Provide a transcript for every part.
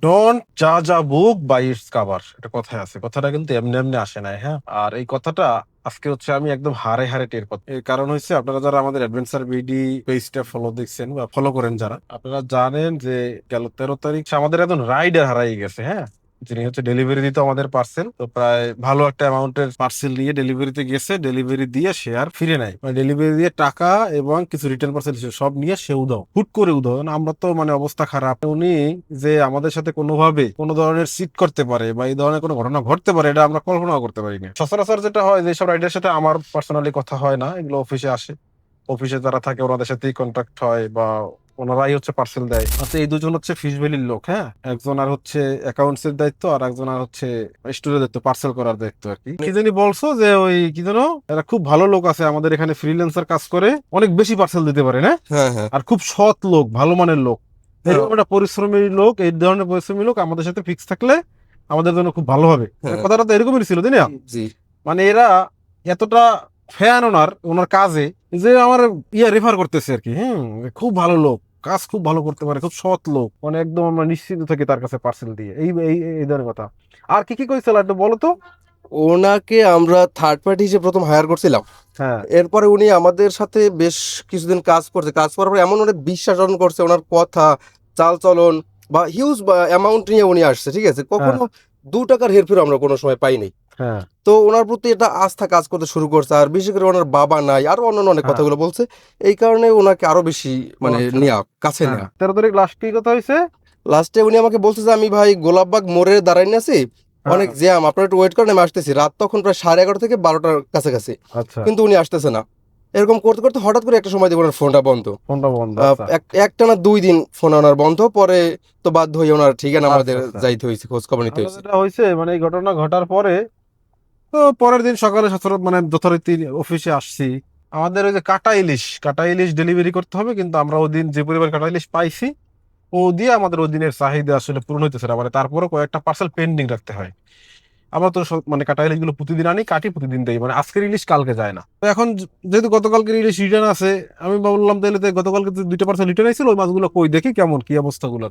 Don't জাজ a book by its cover, এটা কথায় আছে। কথাটা কিন্তু এমনি এমনি আসে নাই, হ্যাঁ। আর এই কথাটা আজকে হচ্ছে আমি একদম হারে হারে টের পাচ্ছি। এর কারণ হচ্ছে আপনারা যারা আমাদের অ্যাডভেঞ্চার বিডি পেজটা ফলো দেখছেন বা ফলো করেন যারা, আপনারা জানেন যে গেল 13 তারিখ আমাদের একজন রাইডার হারাই গেছে, হ্যাঁ। যিনি হচ্ছে ডেলিভারি দিত আমাদের পার্সেল, তো প্রায় ভালো একটা অ্যামাউন্টের পার্সেল নিয়ে ডেলিভারিতে গেছে। ডেলিভারি দিয়ে সে আর ফিরে নাই, মানে ডেলিভারি দিয়ে টাকা এবং কিছু রিটার্ন পার্সেল সব নিয়ে সে উধাও, হুট করে উধাও। মানে আমরা তো মানে অবস্থা খারাপ। উনি যে আমাদের সাথে কোনোভাবে কোনো ধরনের চিট করতে পারে বা এই ধরনের কোনো ঘটনা ঘটতে পারে, এটা আমরা কল্পনাও করতে পারি না। সচরাচর যেটা হয়, যে সব রাইডারের সাথে আমার পার্সোনালি কথা হয় না, এগুলো অফিসে আসে, অফিসে যারা থাকে ওনাদের সাথেই কন্ট্যাক্ট হয় বা ওনারাই হচ্ছে পার্সেল দেয়। আচ্ছা, এই দুজন হচ্ছে ফিশ ভ্যালির লোক, হ্যাঁ। একজন আর হচ্ছে অ্যাকাউন্টস এর দায়িত্ব, আর একজন আর হচ্ছে স্টোরের দায়িত্ব, পার্সেল করার দায়িত্ব আর কি। কি জানি বলছো যে ওই কি জানো, এরা খুব ভালো লোক আছে আমাদের এখানে, ফ্রিল্যান্সার কাজ করে, অনেক বেশি পার্সেল দিতে পারে না। হ্যাঁ, হ্যাঁ, আর খুব সৎ লোক, ভালো মানের লোক। হ্যাঁ, এরকম একটা পরিশ্রমী লোক, এই ধরনের পরিশ্রমী লোক আমাদের সাথে ফিক্স থাকলে আমাদের জন্য খুব ভালো হবে। মানে হ্যাঁ। কথাটা তো এরকমই ছিল, তাই না? জি। মানে এরা এতটা ফ্যান ওনার ওনার কাজে, যে আমার রেফার করতেছে আর কি। খুব ভালো লোক, কাজ খুব ভালো করতে পারে, খুব সৎ লোক, মানে একদম আমরা নিশ্চিত থাকি তার কাছে পার্সেল দিয়ে। এই এই এই ধরনের কথা। আর কি কি কইছিল একটু বলো তো। ওনাকে আমরা থার্ড পার্টি হিসেবে প্রথম হায়ার করছিলাম। হ্যাঁ, এরপরে উনি আমাদের সাথে বেশ কিছুদিন কাজ করছে, কাজ করার পর এমন অনেক বিশ্বাস অর্জন করছে, ওনার কথা, চাল চলন বা হিউজ অ্যামাউন্ট নিয়ে উনি আসছে, ঠিক আছে, হ্যাঁ, কখনো 2 টাকার হেরফের আমরা কোনো সময় পাইনি। হ্যাঁ, তো ওনার প্রতি এটা আস্থা কাজ করতে শুরু করছে, আর বিশেষ করে ওনার বাবা নাই, আরো অন্যান্য অনেক হ্যাঁ। কথাগুলো বলছে। এই কারণে ওনাকে আরো বেশি ও মানে আচ্ছা। নেওয়া, কাছে হ্যাঁ, নেওয়া। 13 তারিখ লাস্ট কি কথা হয়েছে? লাস্টে উনি আমাকে বলছে যে আমি ভাই গোলাপবাগ মোড়ে দাঁড়াই আছি, হ্যাঁ, অনেক জ্যাম, আপনারা একটু ওয়েট করেন, আমি আসতেছি। রাত তখন প্রায় 11:30 থেকে 12টার কাছাকাছি, আচ্ছা। কিন্তু উনি আসতেছে না। এরকম করতে করতে হঠাৎ করে একটা সময় দেখবো ওনার ফোনটা বন্ধ। ফোনটা বন্ধ, আচ্ছা। একটানা 2 দিন ফোন ওনার বন্ধ। পরে তো বাধ্য হয়ে ওনার ঠিকানা আচ্ছা, আমাদের আচ্ছা। যাইতে হয়েছে, খোঁজ খবর নিতে আমরা হয়েছে। যেটা হয়েছে, মানে এই ঘটনা ঘটার পরে, তো পরের দিন সকালে মানে যথারীতি অফিসে আসছি। আমাদের ওই যে কাটা ইলিশ ডেলিভারি করতে হবে, কিন্তু আমরা ওই দিন যে পরিমাণ কাটা ইলিশ পাইছি, ও দিয়ে আমাদের ওই দিনের চাহিদা আসলে পূরণ হইতেছে না। মানে তারপরে কয়েকটা পার্সেল পেন্ডিং রাখতে হয়। আমরা তো মানে কাটা ইলিশ গুলো প্রতিদিন আনি, কাটি প্রতিদিন দেই, মানে আজকের ইলিশ কালকে যায় না। তো এখন যেহেতু গতকালকের ইলিশ রিটার্ন আছে, আমি বললাম তাহলে তো গতকালকে যে 2টা পার্সেল রিটার্ন আইছিল, ওই মাছগুলো কই দেখি কেমন কি অবস্থা গুলো।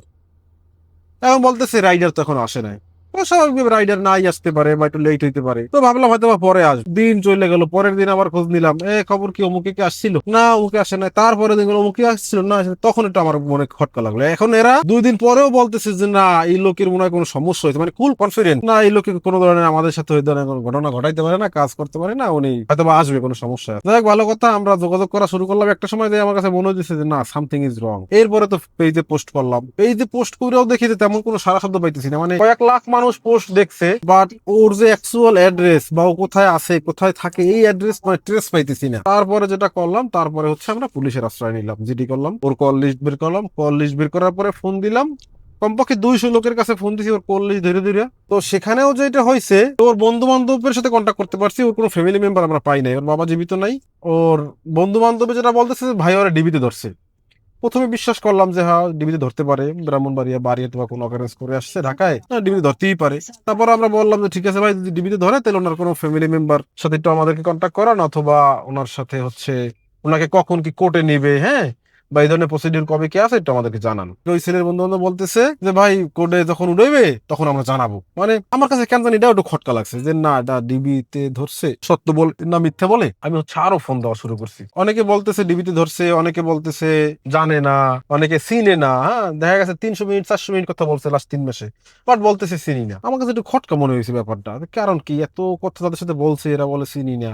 এখন বলতেছে রাইডার তো এখন আসে নাই। তো স্বাভাবিকভাবে রাইডার নাই, আসতে পারে বা একটু লেট হইতে পারে। তো ভাবলাম হয়তো বা পরে আসবে। দিন চলে গেল, পরের দিন আবার খোঁজ নিলাম, খবর কি অমুকে কি আসছিল না, অমুকে আসে নাই। তারপরে দিন অমুকে আসছিল না, তখন একটু আমার মনে খটকা লাগলো। এখন এরা 2 দিন পরেও বলতেছে যে না, এই লোকের মনে হয় কোনো সমস্যা হয়েছে, মানে কুল কনফিডেন্ট না এই লোকে কোনো ধরনের আমাদের সাথে ওই ধরনের কোনো ঘটনা ঘটাইতে পারে না, কাজ করতে পারে না, উনি হয়তো বা আসবে কোনো সমস্যা। যাই হোক, ভালো কথা, আমরা যোগাযোগ করা শুরু করলাম। একটা সময় দিয়ে আমার কাছে মনে হচ্ছে যে না, সামথিং ইজ রং। এরপরে তো পেজে পোস্ট করলাম, পেজে পোস্ট করেও দেখি যে তেমন কোনো সারা শব্দ পাইতেছি না। মানে কয়েক লাখ মানুষ পোস্ট দেখছে, বাট ওর যে অ্যাকচুয়াল অ্যাড্রেস বা ও কোথায় আছে কোথায় থাকে, এই অ্যাড্রেস মানে ট্রেস পাইতেছি না। তারপরে যেটা করলাম, তারপরে হচ্ছে আমরা পুলিশের আশ্রয় নিলাম, জিডি করলাম, ওর কল লিস্ট বের করলাম। কল লিস্ট বের করার পরে ফোন দিলাম, কমপক্ষে 200 লোকের কাছে ফোন দিছি ওর কল লিস্ট ধরে ধরে। তো সেখানেও যেটা হয়েছে, ওর বন্ধু বান্ধবের সাথে কন্ট্যাক্ট করতে পারছি, ওর কোনো ফ্যামিলি মেম্বার আমরা পাই নাই, ওর বাবা জীবিত নাই। ওর বন্ধু বান্ধব যেটা বলতেছে যে ভাই ওরা ডিবিতে ধরছে। প্রথমে বিশ্বাস করলাম যে হ্যাঁ, ডিবিতে ধরতে পারে, ব্রাহ্মণবাড়িয়া বাড়িতে বা কোনো অকারেন্স করে আসছে ঢাকায়, না ডিবিতে ধরতেই পারে। তারপর আমরা বললাম যে ঠিক আছে ভাই, যদি ডিবিতে ধরে তাহলে ওনার কোনো ফ্যামিলি মেম্বার সাথে একটু আমাদেরকে কন্ট্যাক্ট করান, অথবা ওনার সাথে হচ্ছে ওনাকে কখন কি কোর্টে নিবে, হ্যাঁ, বা এই ধরনের প্রসিডিউর কবে কি আছে একটু আমাদেরকে জানান। তো ওই ছেলের বন্ধু বান্ধব বলতেছে যে ভাই, কোর্টে যখন উঠবে তখন আমরা জানাবো। মানে আমার কাছে কেন জানি এটাও একটু খটকা লাগছে যে না, এটা ডিবিতে ধরছে, সত্য বলে না মিথ্যা বলে। আমি হচ্ছে আরো ফোন দেওয়া শুরু করছি। অনেকে বলতেছে ডিবিতে ধরছে, অনেকে বলতেছে জানে না, অনেকে চিনে না। হ্যাঁ, দেখা গেছে 300 মিনিট 400 মিনিট কথা বলছে লাস্ট 3 মাসে, বাট বলতেছে চিনি না। আমার কাছে একটু খটকা মনে হয়েছে ব্যাপারটা। কারণ কি এত কথা তাদের সাথে বলছে, এরা বলে চিনি না।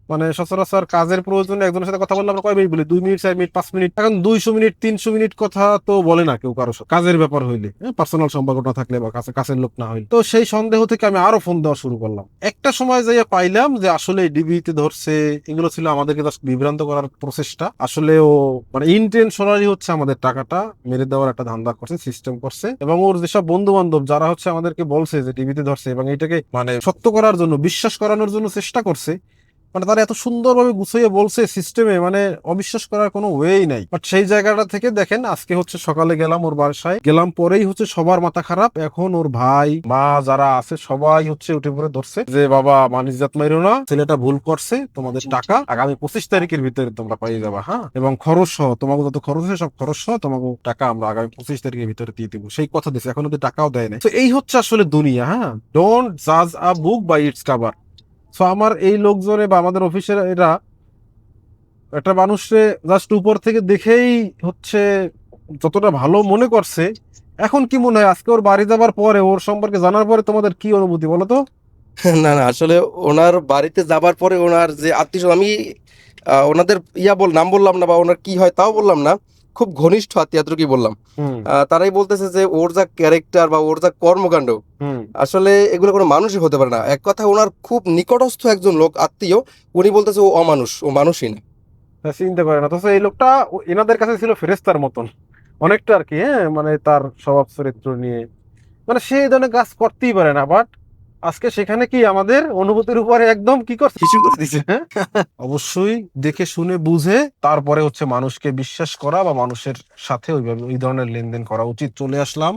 মানে সচরাচর কাজের প্রয়োজনে একজনের সাথে কথা বললে আমরা কয় মিনিট বলি? 2 মিনিট, 4 মিনিট, 5 মিনিট। এখন 200 মিনিট 300 মিনিট কথা তো বলে না কেউ কারো সাথে, কাজের ব্যাপার হইলে, পার্সোনাল সম্পর্ক না থাকলে বা কাছের লোক না হইলে। তো সেই সন্দেহ থেকে আমি আরো ফোন দেওয়া শুরু করলাম। একটা সময় যাইয়া পাইলাম যে আসলে ডিবিতে ধরছে। এগুলো ছিল আমাদেরকে জাস্ট বিভ্রান্ত করার প্রচেষ্টা। আসলে ও মানে ইন্টেনশনালি হচ্ছে আমাদের টাকাটা মেরে দেওয়ার একটা ধান্দা করছে, সিস্টেম করছে। এবং ওর যেসব বন্ধু বান্ধব যারা হচ্ছে আমাদেরকে বলছে যে ডিবিতে ধরছে এবং এটাকে মানে সত্য করার জন্য, বিশ্বাস করানোর জন্য চেষ্টা করছে, মানে তারা এত সুন্দরভাবে গুছিয়ে বলছে সিস্টেমে, মানে অবিশ্বাস করার কোনো ওয়েই নাই। বাট সেই জায়গাটা থেকে দেখেন আজকে হচ্ছে সকালে গেলাম ওর বাসায়, গেলাম পরেই হচ্ছে সবার মাথা খারাপ। এখন ওর ভাই মা যারা আছে সবাই হচ্ছে উঠে পড়ে ধরছে যে বাবা মানিজ্জাত মাইরো না, ছেলেটা ভুল করছে, তোমাদের টাকা আগামী 25 তারিখের ভিতরে তোমরা পেয়ে যাবা, হ্যাঁ, এবং খরচ সহ তোমাকে যত খরচ আছে সব খরচ সহ তোমাকে টাকা আমরা আগামী 25 তারিখের ভিতরে দিয়ে দিব, সেই কথা দিচ্ছে। এখন ওদের টাকাও দেয় না। তো এই হচ্ছে আসলে দুনিয়া। হ্যাঁ, ডোন্ট জাজ a book by its cover. So আমার এই লোকজনে বা আমাদের অফিসের এরা একটা মানুষকে জাস্ট উপর থেকে দেখেই হচ্ছে যতটা ভালো মনে করছে। এখন কি মনে হয় আজকে ওর বাড়ি যাবার পরে, ওর সম্পর্কে জানার পরে তোমাদের কি অনুভূতি বলো তো? না না, আসলে ওনার বাড়িতে যাবার পরে ওনার যে আত্মীয়, আমি ওনাদের নাম বললাম না বা ওনার কি হয় তাও বললাম না, খুব ঘনিষ্ঠ আত্মীয় কি বললাম। হুম তারাই বলতেছে যে ওর যা ক্যারেক্টার বা ওর যা কর্মকাণ্ড, হুম। আসলে এগুলো কোনো মানুষই হতে পারে না। এক কথা, ওনার খুব নিকটস্থ একজন লোক আত্মীয়, উনি বলতেছে ও অমানুষ, ও মানুষই না। তা চিন্তা করে না তো এই লোকটা এনাদের কাছে ছিল ফেরেস্তার মতন অনেকটা আর কি। হ্যাঁ, মানে তার স্বভাব চরিত্র নিয়ে মানে সে এই ধরনের কাজ করতেই পারে না। বাট আজকে সেখানে কি আমাদের অনুভূতির উপরে একদম কি করছে, কিছু করে দিছে। হ্যাঁ, অবশ্যই দেখে শুনে বুঝে তারপরে হচ্ছে মানুষকে বিশ্বাস করা বা মানুষের সাথে ওইভাবে ওই ধরনের লেনদেন করা উচিত। চলে আসলাম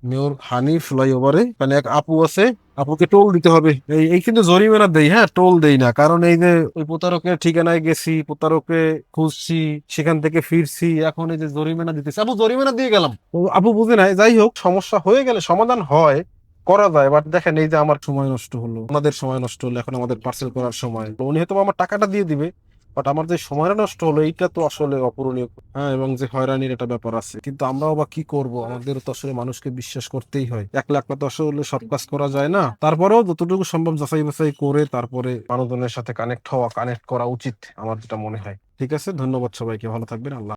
মেয়র হানি ফ্লাইওভারে, মানে এক আপু আছে, আপুকে টোল দিতে হবে। এই কিন্তু জরিমানা দেই, হ্যাঁ, টোল দেই না। কারণ এই যে ওই প্রতারকের ঠিকানায় গেছি, প্রতারককে খুঁজছি, সেখান থেকে ফিরছি, এখন এই যে জরিমানা দিতেছি, আপু জরিমানা দিয়ে গেলাম। তো আপু বুঝে নাই। যাই হোক, সমস্যা হয়ে গেলে সমাধান হয়, করা যায়। বাট দেখেন এই যে আমার সময় নষ্ট হলো, ওনাদের সময় নষ্ট হলো, এখন আমাদের পার্সেল করার সময়। উনি হয়তো আমার টাকাটা দিয়ে দিবে, বাট আমার যে সময়টা নষ্ট হলো এইটা তো আসলে অপূরণীয়। হ্যাঁ, এবং যে হয়রানির একটা ব্যাপার আছে। কিন্তু আমরাও বা কি করব, আমাদের তো আসলে মানুষকে বিশ্বাস করতেই হয়। একলা একলা তো আসলে সব কাজ করা যায় না। তারপরেও যতটুকু সম্ভব যাচাই বাছাই করে তারপরে মানুষজনের সাথে কানেক্ট করা উচিত, আমার যেটা মনে হয়। ঠিক আছে, ধন্যবাদ সবাইকে, ভালো থাকবেন, আল্লাহ।